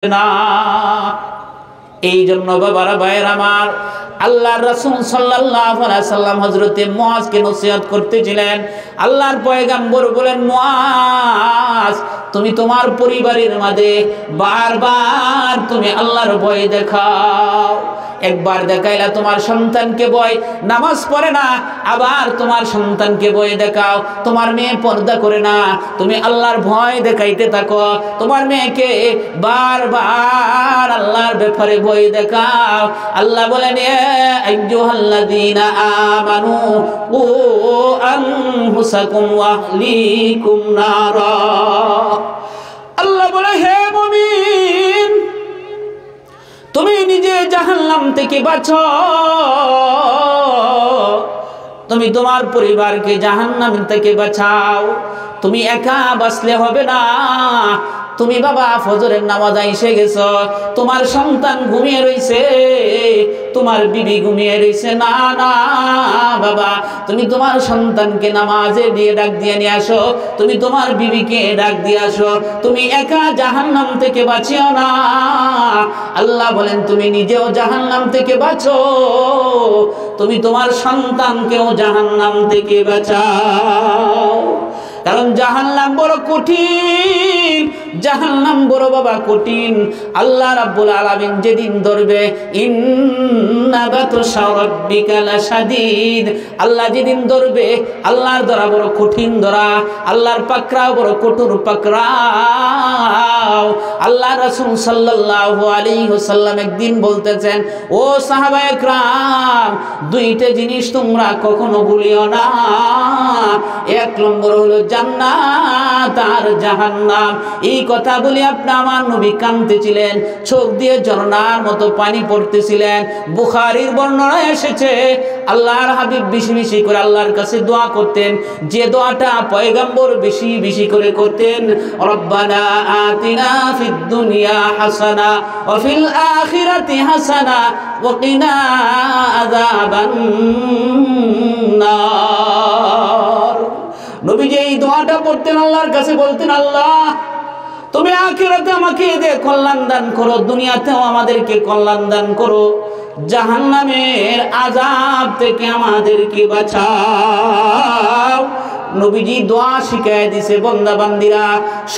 না। এই জন্য বাবারা ভাইয়ের আমার, আল্লাহর রাসূল সাল্লাল্লাহু আলাইহি সাল্লাম হযরতে মুআজকে নসিহত করতেছিলেন। আল্লাহর পয়গম্বর বলেন, মুআজ তুমি তোমার পরিবারের মাঝে বারবার তুমি আল্লাহর ভয় দেখাও। একবার দেখাইলা তোমার সন্তানকে ভয়, নামাজ পড়ে না, আবার তোমার সন্তানকে ভয় দেখাও। তোমার মেয়ে পর্দা করে না, তুমি আল্লাহর ভয় দেখাইতে থাকো। তোমার মেয়েকে বারবার আল্লাহর ব্যাপারে ভয় দেখাও। আল্লাহ বলেন, আইয়ুহাল্লাযীনা আমানু কু আনফুসাকুম ওয়া আহলিকুম নারা। আল্লাহ বলে, হে মুমিন, তুমি নিজে জাহান্নাম থেকে বাঁচো, তুমি তোমার পরিবারকে জাহান্নাম থেকে বাঁচাও। তুমি একা বাঁচলে হবে না। তুমি বাবা ফজরের নামাজ এসে গেছো, তোমার সন্তান ঘুমিয়ে রইছে, তোমার বিবি ঘুমিয়ে রইছে, না না বাবা, তুমি তোমার সন্তানকে নামাজে দিয়ে ডাক দিয়ে নিয়ে আসো, তুমি তোমার বিবিকে ডাক দিয়ে আসো। তুমি একা জাহান্নাম থেকে বাঁচিও না। আল্লাহ বলেন, তুমি নিজেও জাহান্নাম থেকে বাঁচো, তুমি তোমার সন্তানকেও জাহান্নাম থেকে বাঁচাও। কারণ জাহান্নাম বড় কঠিন, জাহান্নাম বড় বাবা কঠিন। আল্লাহ রাব্বুল আলামিন যেদিন ধরবে, ইন্না বাতশা রাব্বিকা লাশাদীদ, আল্লাহ যেদিন ধরবে, আল্লাহর ধরা বড় কঠিন ধরা, আল্লাহর পাকড়াও বড় কঠোর পাকড়াও। আল্লাহ রাসূল সাল্লাল্লাহু আলাইহি ওয়াসাল্লাম একদিন বলতেছেন, ও সাহাবায়ে কেরাম, দুইটা জিনিস তোমরা কখনো ভুলিও না। এক নম্বর হলো জান্নাত আর জাহান্নাম। এই কথা বলে আপনি আমার নবী কাঁদতেছিলেন, চোখ দিয়ে ঝর্ণার মতো পানি পড়তেছিলেন। বুখারীর বর্ণনায় এসেছে, আল্লাহর হাবিব বেশি বেশি করে আল্লাহর কাছে দোয়া করতেন, যে দোয়াটা পয়গম্বর বেশি বেশি করে করতেন, রব্বানা আতিনা ফিদ দুনিয়া হাসানা ওয়া ফিল আখিরাতি হাসানা ওয়া কিনা আযাবান নার। নবীজি এই দোয়াটা পড়তেন, আল্লাহর কাছে বলতেন, আল্লাহ তুমি আখিরাতে আমাকে দে কল্যাণ দান করো, দুনিয়াতেও আমাদেরকে কল্যাণ দান করো, জাহান্নামের আযাব থেকে আমাদেরকে বাঁচাও। নবীজি দোয়া শিখায় দিছে, বান্দা বান্দিরা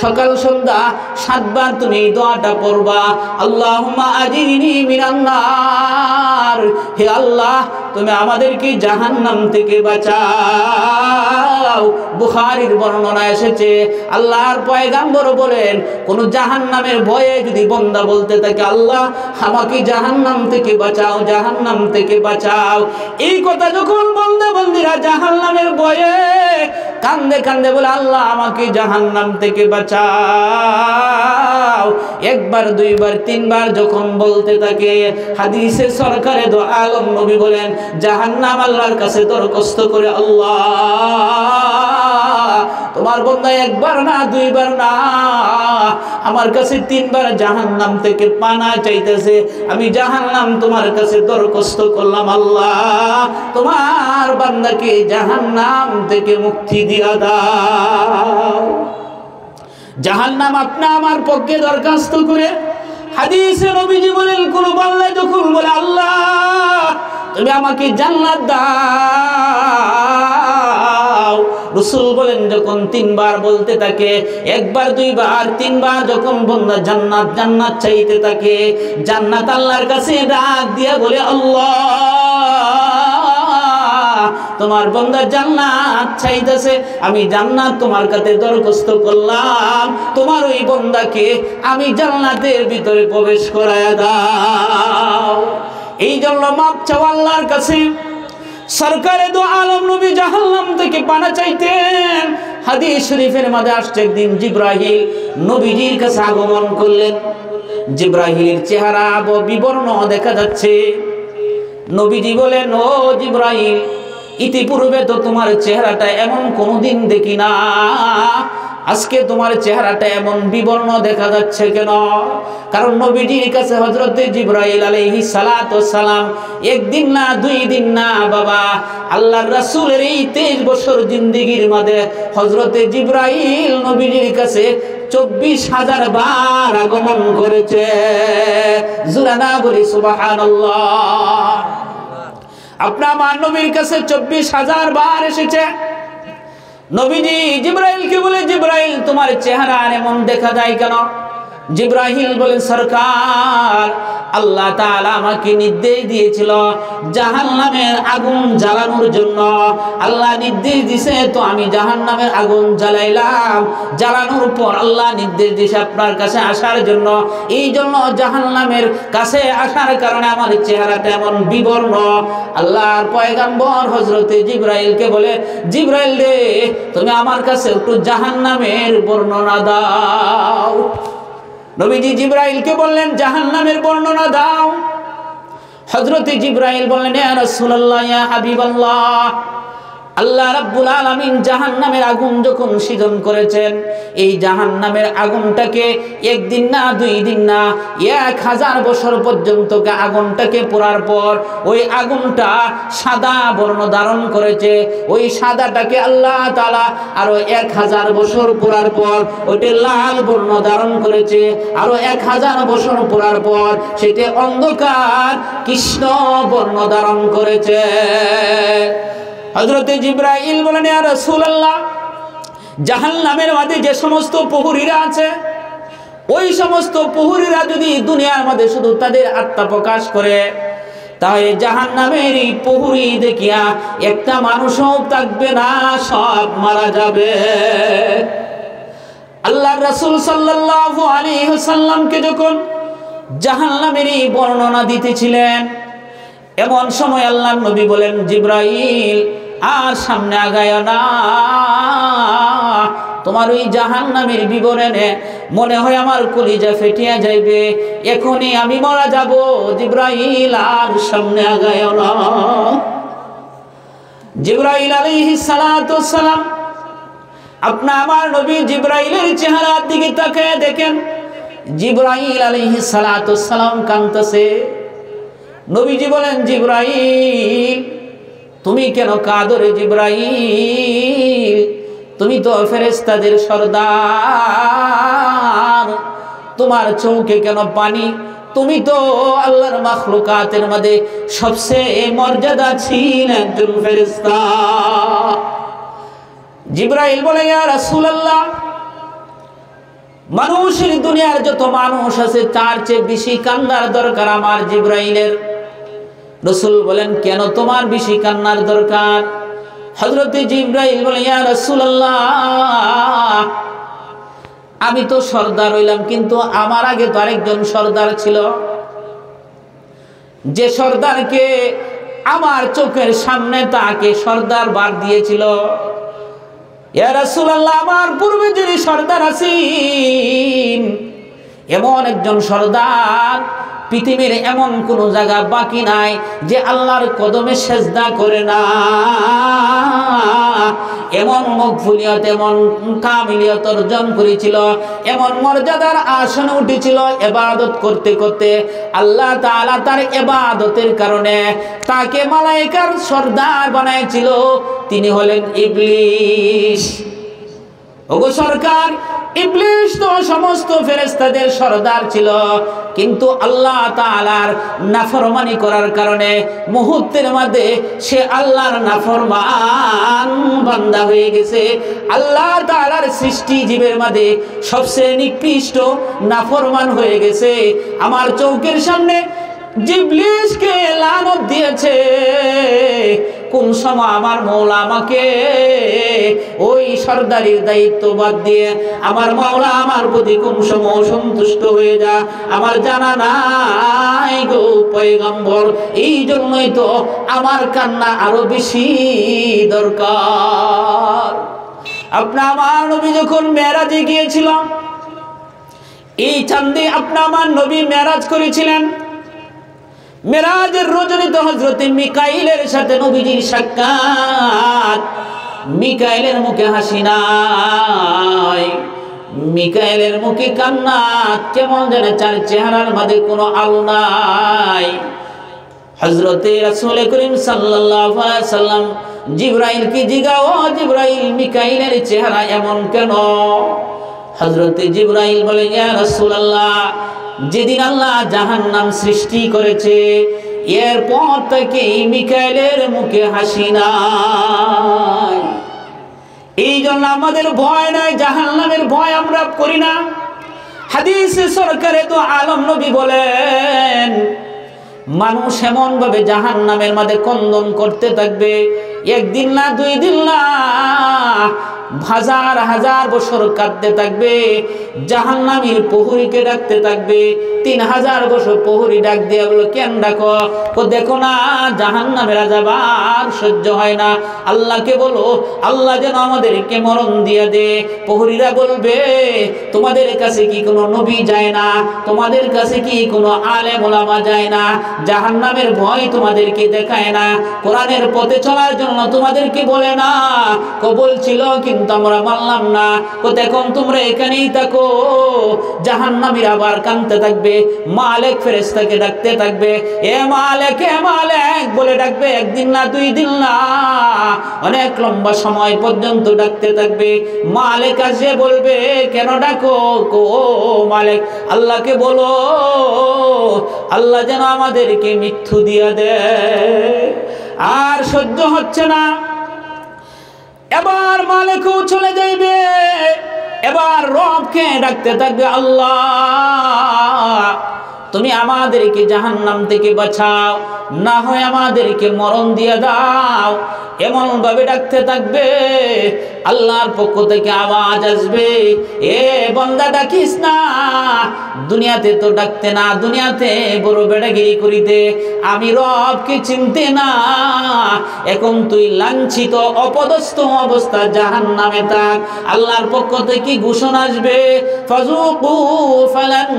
সকাল সন্ধ্যা 7 বার তুমি এই দোয়াটা পড়বা, আল্লাহুম্মা আজিরনি মিনান নার, হে আল্লাহ তুমি আমাদেরকে জাহান্নাম থেকে বাঁচাও। বুখারীর বর্ণনা এসেছে, আল্লাহর পয়গম্বর বলেন, কোন জাহান্নামের ভয়ে যদি বান্দা বলতে থাকে, আল্লাহ আমাকে জাহান্নাম থেকে বাঁচাও, জাহান্নাম থেকে বাঁচাও, এই কথা যখন বান্দা বান্দিরা জাহান্নামের ভয়ে কান্দে কান্দে বলে, আল্লাহ আমাকে জাহান্নাম থেকে বাঁচাও, একবার দুইবার তিনবার যখন বলতে থাকে, হাদিসে সরকারে দো আলম নবী বলেন, জাহান্নাম আল্লাহর কাছে দরখাস্ত করে, আল্লাহ তোমার বান্দা একবার না দুইবার না আমার কাছে 3 বার জাহান্নাম থেকে পানা চাইতেছে, আমি জাহান্নাম তোমার কাছে দরখাস্ত করলাম, আল্লাহ তোমার বান্দাকে জাহান্নাম থেকে মুক্তি দিয়া দাও। জাহান্নাম আপনি আমার পক্ষে দরখাস্ত করে, হাদিসে নবীজি বলেন, কোন বান্দা যখন বলে, আল্লাহ তুমি আমাকে জান্নাত দাও, রাসূল বলেন যখন 3 বার বলতে থাকে, একবার দুইবার তিনবার যখন বান্দা জান্নাত জান্নাত চাইতে থাকে, জান্নাত আল্লাহর কাছে ডাক দিয়ে বলে, আল্লাহ তোমার বান্দা জান্নাত চাইতেছে, আমি জান্নাত তোমার কাছে দরখাস্ত করলাম, তোমার ওই বান্দাকে আমি জান্নাতের ভিতরে প্রবেশ করায় দাও। এই জন্য মাপ চাও আল্লাহর কাছে। সরকারে দো আলম নবী জাহান্নাম থেকে পানা চাইতেন। হাদিস শরীফের মধ্যে আসছে, একদিন জিবরাইল নবীজির কাছে আগমন করলেন। জিবরাইলের চেহারা বিবর্ণ দেখা যাচ্ছে। নবীজি বলেন, ও জিবরাইল, ইতিপূর্বে তো তোমার চেহারাটা এমন কোনোদিন দেখি না, আজকে তোমার চেহারাটা এমন বিবর্ণ দেখা যাচ্ছে কেন? কারণ নবীজির কাছে হযরতে জিবরাইল আলাইহিস সালাতু ওয়াস সালাম একদিন না দুই দিন না বাবা, আল্লাহর রাসূলের এই 23 বছর জিন্দেগির মধ্যে হযরতে জিবরাইল নবীজির কাছে 24,000 বার আগমন করেছে। জুরানা বলি সুবহানাল্লাহ। আপনার আমার নবীর কাছে 24,000 বার এসেছে। নবীজি জিবরাইলকে বলে, জিবরাইল তোমার চেহারা এমন দেখা যায় কেন? জিবরাইল বলেন, সরকার আল্লাহ তাআলা আমাকে নির্দেশ দিয়েছিল জাহান্নামের আগুন জ্বালানোর জন্য। আল্লাহ নির্দেশ দিয়েছে তো আমি জাহান্নামের আগুন জ্বালাইলাম। জ্বালানোর পর আল্লাহ নির্দেশ দিয়েছে আপনার কাছে আসার জন্য। এই জন্য জাহান্নামের কাছে আসার কারণে আমার চেহারাটা এমন বিবর্ণ। আল্লাহর পয়গম্বর হযরতে জিবরাইলকে বলে, জিবরাইল রে তুমি আমার কাছে একটু জাহান্নামের বর্ণনা দাও। নবীজি জিবরাইলকে বললেন, জাহান্নামের বর্ণনা দাও। হযরতে জিবরাইল বললেন, ইয়া রাসূলুল্লাহ, ইয়া হাবিবাল্লাহ, আল্লাহ রাব্বুল আলামিন জাহান্নামের আগুন যখন সৃজন করেছেন, এই জাহান্নামের আগুনটাকে একদিন না দুই দিন না 1000 বছর পর্যন্ত আগুনটাকে পোড়ার পর ওই আগুনটা সাদা বর্ণ ধারণ করেছে। ওই সাদাটাকে আল্লাহ তাআলা আরো 1000 বছর পোড়ার পর ওইটা লাল বর্ণ ধারণ করেছে। আরো 1000 বছর পোড়ার পর সেটা অন্ধকার কৃষ্ণ বর্ণ ধারণ করেছে। হযরতে জিবরাইল বলেন, ইয়া রাসূলুল্লাহ, জাহান্নামের মধ্যে যে সমস্ত প্রহরীরা আছে, ওই সমস্ত প্রহরীরা যদি দুনিয়ার মধ্যে শুধু তাদের আত্মা প্রকাশ করে, তাহলে জাহান্নামের এই প্রহরী দেখিয়া একটা মানুষও থাকবে না, সব মারা যাবে। আল্লাহর রাসূল সাল্লাল্লাহু আলাইহি ওয়াসাল্লামকে যখন জাহান্নামের এই বর্ণনা দিতেছিলেন, এমন সময় আল্লাহর নবী বলেন, জিবরাইল আর সামনে আগায় না, তোমার ওই জাহান্নামের বিবরণে মনে হয় আমার কলিজা ফেটিয়া যাইবে, এখনই আমি মারা যাব। জিবরাইল আর সামনে আগায় না। জিবরাইল আলাইহিস সালাতু ওয়াস সালাম আপনি আমার নবী জিবরাইলের চেহারার দিকে তাকিয়ে দেখেন, জিবরাইল আলাইহিস সালাতু ওয়াস সালাম কাঁদতেছে। নবীজি বলেন, জিবরাইল তুমি কেন কাঁদো রে জিবরাইল? তুমি তো ফেরেশতাদের সরদার, তোমার চোখে কেন পানি? তুমি তো আল্লাহর মাখলুকাতের মধ্যে সবচেয়ে মর্যাদাশীল একজন ফেরেশতা। জিবরাইল বলে, ইয়া রাসূলুল্লাহ, মানুষের দুনিয়ার যত মানুষ আছে তার চেয়ে বেশি কান্নার দরকার আমার জিবরাইলের। রাসূল বলেন, কেন তোমার বেশি কান্নার দরকার? হযরতে জিবরাইল বলে, ইয়া রাসূলুল্লাহ, আমি তো সরদার হইলাম, কিন্তু আমার আগে তো আরেকজন সরদার ছিল, যে সরদারকে আমার চোখের সামনে তাকে সরদার বার দিয়েছিল। ইয়া রাসূলুল্লাহ, আমার পূর্বে যিনি সরদার আছেন, এমন একজন সরদার পৃথিবীর এমন কোন জায়গা বাকি নাই যে আল্লাহর কদমে সেজদা করে না। এমন মকবুলিয়ত, এমন কামিলিয়ত অর্জন করেছিল, এমন মর্যাদার আসনে উঠেছিল ইবাদত করতে করতে। আল্লাহ তাআলা তার ইবাদতের কারণে তাকে মালায়েকার সরদার বানাইছিল। তিনি হলেন ইবলিস। ওগো সরকার, ইবলিস তো সমস্ত ফেরেশতাদের সরদার ছিল, কিন্তু আল্লাহ তাআলার নাফরমানি করার কারণে মুহূর্তের মধ্যে সে আল্লাহর নাফরমান বান্দা হয়ে গেছে। আল্লাহ তাআলার সৃষ্টি জীবের মধ্যে সবচেয়ে নিকৃষ্ট নাফরমান হয়ে গেছে। আমার চোখের সামনে ইবলিসকে লানত দিয়েছে। কোন সময় আমার মওলা আমাকে ওই সরদারির দায়িত্ব বাদ দিয়ে আমার মওলা আমার প্রতি কোন সময় সন্তুষ্ট হয়ে যা, আমার জানা নাই গো পয়গম্বর। এই জন্যই তো আমার কান্না আরো বেশি দরকার। আপনার আমার নবী যখন মেরাজে গিয়েছিল, এই চাঁদে আপনার আমার নবী মেরাজ করেছিলেন। মেরাজের রজনীতে হযরতে মিকাইলের সাথে নবীজির সাক্ষাৎ। মিকাইলের মুখে হাসি নাই, মিকাইলের মুখে কান্না, কেমন যেন চার চেহারার মধ্যে কোনো আলো নাই। হযরতে রাসূল করিম সাল্লাল্লাহু আলাইহি সাল্লাম জিবরাইলকে জিজ্ঞাসা, ও জিবরাইল, মিকাইলের চেহারা এমন কেন? হযরতে জিবরাইল বলে, ইয়া রাসূলুল্লাহ, যেদিন আল্লাহ জাহান্নাম সৃষ্টি করেছে এরপর থেকে মিকাইলের মুখে হাসি নাই। এই জন্য আমাদের ভয় নাই, জাহান্নামের ভয় আমরা করি না। হাদিসে সরকারে তো আলম নবী বলেন, মানুষ এমন ভাবে জাহান্নামের মধ্যে কন্দন করতে থাকবে, একদিন না, দুই দিন না, হাজার হাজার বছর কাঁদতে থাকবে। জাহান্নামীর প্রহরীকে ডাকতে থাকবে, 3000 বছর প্রহরী ডাক দিয়ে বলো, কেন ডাকো? দেখো না জাহান্নামের আযাব আর সহ্য হয় না, আল্লাহকে বলো আল্লাহ যেন আমাদেরকে মরণ দিয়ে দে। প্রহরীরা বলবে, তোমাদের কাছে কি কোনো নবী যায় না? তোমাদের কাছে কি কোনো আলেম ওলামা যায় না? জাহান্নামের ভয় তোমাদেরকে দেখায় না? কোরআনের পথে চলার জন্য তোমাদেরকে বলে না? কবুল ছিল কিন্তু আমরা মানলাম না, এখন তোমরা এখানেই থাকো। জাহান্নামীরা আবার কাঁদতে থাকবে, মালিক ফেরেশতাকে ডাকতে থাকবে, এ মালিক, এ মালিক বলে ডাকবে, একদিন না, দুই দিন না, অনেক লম্বা সময় পর্যন্ত ডাকতে থাকবে। মালিক আসে বলবে, কেন ডাকো? ও মালিক, আল্লাহকে বলো আল্লাহ যেন আমাদেরকে মৃত্যু দিয়ে দেয়। আর সহ্য হচ্ছে না, এবার মালিকও চলে যাইবে, এবার রবকে ডাকতে থাকবে, আল্লাহ তুমি আমাদেরকে জাহান্নাম থেকে বাঁচাও, না হয় আমাদেরকে মরণ দিয়ে দাও। এমন ভাবে ডাকতে থাকবে, আল্লাহর পক্ষ থেকে আওয়াজ আসবে, এ বান্দা ডাকিস না, দুনিয়াতে তো ডাকতে না, দুনিয়াতে বড় বেড়াগিরি করিতে, আমি রবকে চিনতে না, এখন তুই লাঞ্ছিত অপদস্থ অবস্থা জাহান্নামে থাক। আল্লাহর পক্ষ থেকে ঘোষণা আসবে, ফাযুকু ফালান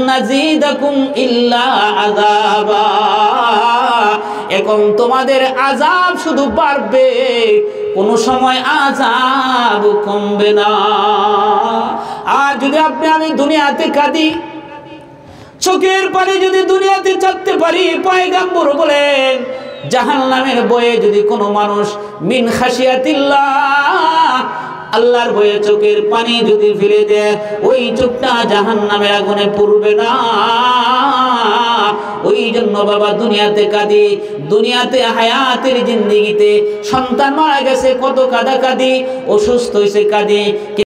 নাযীদাকুম ইল্লা আযাবা, এখন তোমাদের আযাব শুধু বাড়বে, কোন সময় আযাব কমবে না। আর যদি আমি দুনিয়াতে কাঁদি, চোখের পানি যদি দুনিয়াতে ছাড়তে পারি, পয়গম্বর বলেন জাহান্নামের ভয়ে যদি কোনো মানুষ মিন খাশিয়াতিল্লাহ, আল্লাহর ভয়ে চোখের পানি যদি ফেলে দেয়, ওই চোখটা জাহান্নামের আগুনে পুড়বে না। ওই জন্য বাবা দুনিয়াতে কাঁদি, দুনিয়াতে হায়াতের জিন্দেগিতে সন্তান মারা গেছে কত কাঁদা কাঁদি, অসুস্থ হয়েছে কাঁদি।